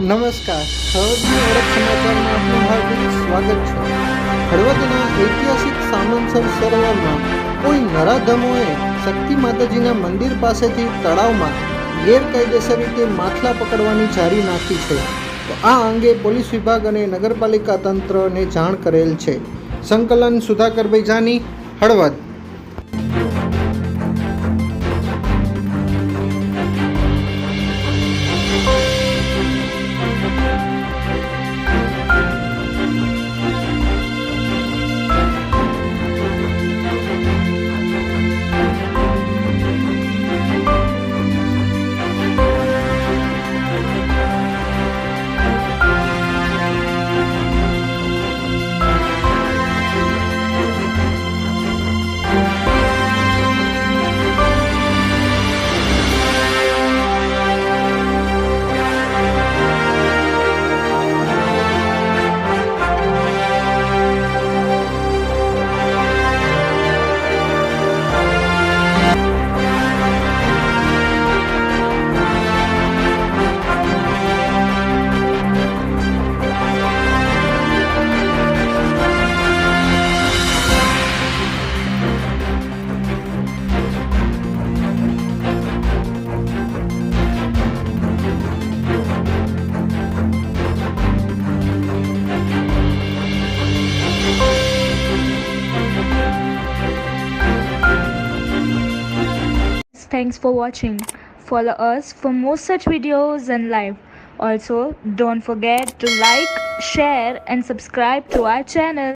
નમસ્કાર, હળવદની ઓળખ સમાચારમાં આપનું હાર્દિક સ્વાગત છે. હળવદના ઐતિહાસિક સામંતસર સરોવરમાં કોઈ નરાધમોએ શક્તિ માતાજીના મંદિર પાસેથી તળાવમાં ગેરકાયદેસર રીતે માછલા પકડવાની જારી નાખી છે. તો આ અંગે પોલીસ વિભાગ અને નગરપાલિકા તંત્રને જાણ કરેલ છે. સંકલન Sudhakarbhai Jani, Halvad. Thanks for watching. Follow us for more such videos and live. Also, don't forget to like, share and subscribe to our channel.